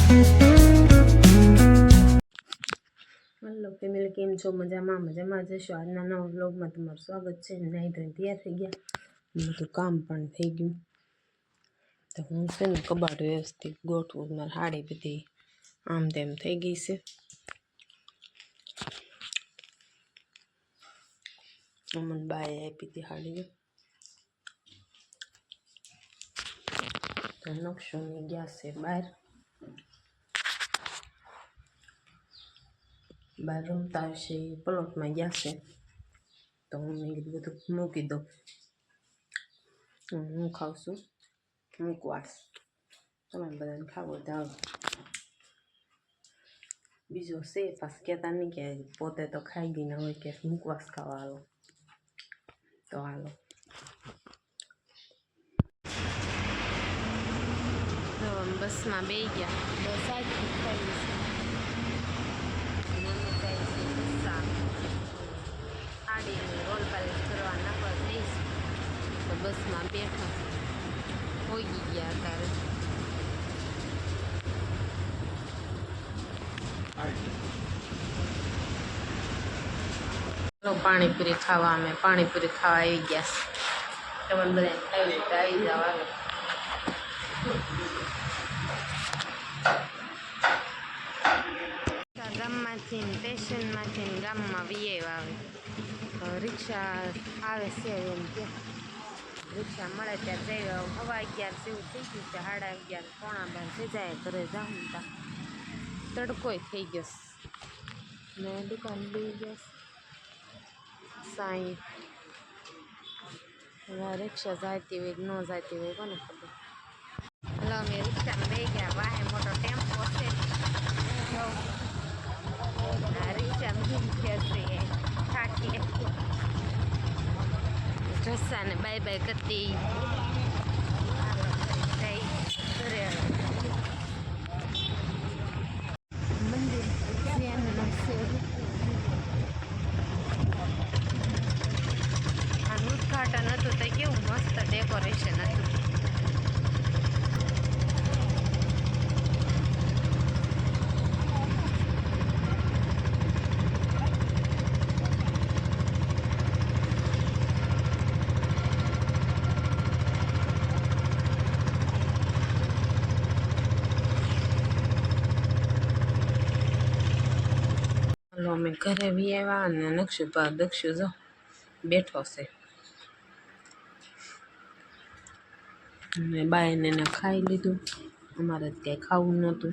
Hello family, કેમ છો? મજામાં જશો? આજના નવા વ્લોગમાં તમારું સ્વાગત છે. નાહી ધોઈને તૈયાર થઈ ગયા, બધું કામ પણ થઈ ગયું. તો હું છે ને કબાટ વ્યવસ્થિત ગોઠવું. મારી હાડી બધી આમ તેમ થઈ ગઈ છે. અમન બાએ આપી હતી હાડી. તો નકશોની ગયા છે બહાર રમતા હશે, પ્લોટમાં ગયા છે. તો હું બધું મૂકી દઉં. હું ખાઉં છું મુખવાસ. તમારે બધાને ખાવો તો આવો. બીજો છે પાસ કહેતા નહીં કે પોતે તો ખાઈ ગઈ ને હોય કે મુખવાસ ખાવા હાલો. તો હાલો. બસમાં બે ગયા. બસ આખી ખાઈ છે. હાડીને રોલ પાલિશ કરવા નાખવા જઈશ. તો બસમાં બેઠા હોઈ ગયા અત્યારે. પાણીપુરી ખાવા, અમે પાણીપુરી ખાવા આવી ગયા. તમને બધા ખાવી તો આવી જાવ. ગામમાંથી સ્ટેશનમાંથી ગામમાં વીએ આવે. રિક્ષા આવે છે એમ કે રિક્ષા મળે ત્યારે જઈ. 11:30 જેવું થઈ ગયું છે. 11:30 પોણા 12 જાય ઘરે જાઉં તા તડકોય થઈ ગયો ને દુકાન બી ગયો. સાઈ રિક્ષા જાતી હોય ન જાતી હોય કોને ખબર. હલો, અમે રિક્ષામાં લઈ ગયા. વાહે મોટો ટેમ્પો છે. રિક્ષામાં થાકી રસ્તાને બાય બાય કરતી ઘરે મંદિર આનું ઉદઘાટન હતું તો કેવું મસ્ત ડેકોરેશન હતું. અમે ઘરે બી આવ્યા અને દક્ષુ જો બેઠો છે. અને બાઈને એને ખાઈ લીધું. અમારે કઈ ખાવું નહોતું.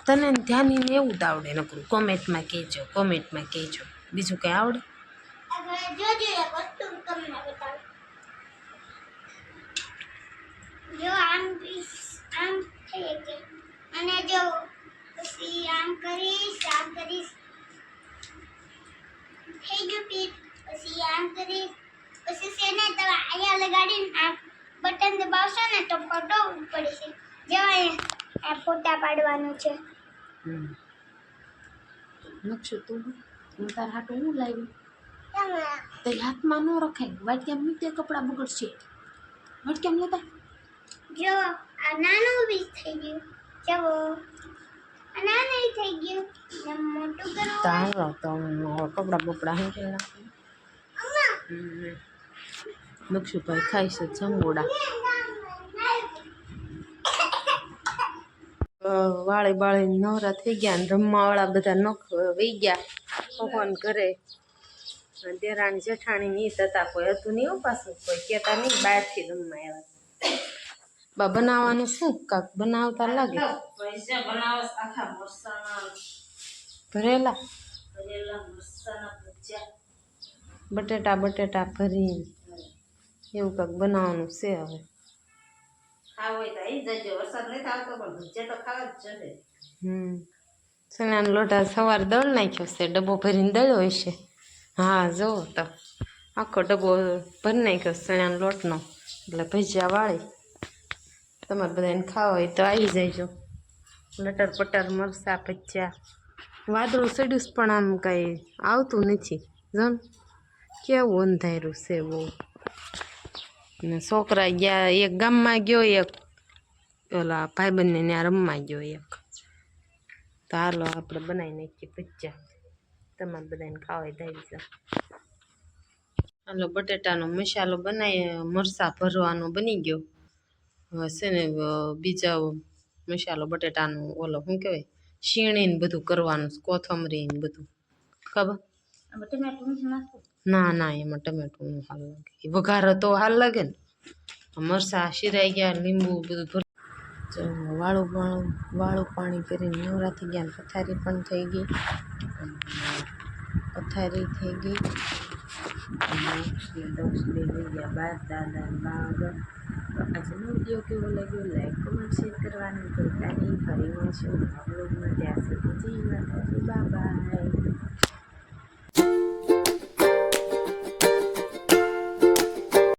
તને ધ્યાન એવું જ આવડે નકરું. કોમેન્ટમાં કહેજો. બીજું કઈ આવડે? જો આમ થઈ કે અને જો પછી આમ કરીશ થઈ ગયું પીઠ. પછી આમ કરીશ, પછી સેને તમે અહીંયા લગાડીને આ બટન દબાવશો ને તો ફોટો પડશે. જેવા આ ફોટા પાડવાનું છે. નકશો તું તાર હાટું હું લાવ્યું? તે હાથમાં ન રખાય. વાટક્યામ નીચે કપડાં બગડશે. વાટક્યામ લેતા જો આ નાનું બી થઈ ગયું. જવો આ નાનું થઈ ગયું ને મોટું કરો. તારો તો કપડાં બપડા હે કે નક્ષુભાઈ ખાય છે જમોડા. વાળી નવરા થઈ ગયા ને રમવા વાળા બધા નખ વહી ગયા. પવન ઘરે દેરાણી જેઠાણી ની હતા. કોઈ હતું નહીં પાછું. કોઈ કહેતા નહીં બહારથી રમવા આવ્યા. બા બનાવવાનું શું કાક બનાવતા લાગે. ભરેલા બટેટા ભરીને એવું કાક બનાવવાનું છે. હવે ચણાનો લોટા સવારે દળ નાખ્યો છે. ડબ્બો ભરીને દળ્યો હશે. હા જુઓ તો આખો ડબ્બો ભરી નાખ્યો ચણાનો લોટનો. એટલે ભજીયા વાળી તમારે બધાને ખાવા હોય તો આવી જજો. લટર પટર મરસા ભજીયા. વાદળું ચડ્યું પણ આમ કાંઈ આવતું નથી. જન કેવું અંધારું છે બહુ. ને છોકરા ગયા, એક ગામમાં ગયો, એક ઓલા ભાઈબંધને ત્યાં રમવા ગયો એક. તો હાલો આપણે બનાવી નાખીએ ભજીયા, તમારે બધાને ખાવા થાય છે. હાલો બટેટાનો મસાલો બનાવી, મરચાં ભરવાનો બની ગયો. હવે છે ને બીજા મસાલો બટેટાનો ઓલો શું કહેવાય શીણીને બધું કરવાનું, કોથમરી ને બધું ખબર. ના ના એમાં ટમેટું નું હાલ લાગે, વઘાર તો હાલ લાગે ને. મરચાં શીરાઈ ગયા, લીંબુ બધું ભર. વાળું પાણી કરીને નવરા થઈ ગયા, પથારી પણ થઈ ગઈ. પથારી થઈ ગઈ અને દોસ્તી લઈ ગયા બાર દાદા બા આગળ. તો આજનો વિડીયો કેવો લાગ્યો લાઈક કમેન્ટ શેર કરવાનું ભૂલતા નહીં. ફરી મળશું બ્લોગમાં, ત્યાં સુધી જય માતાજી, બાય બાય.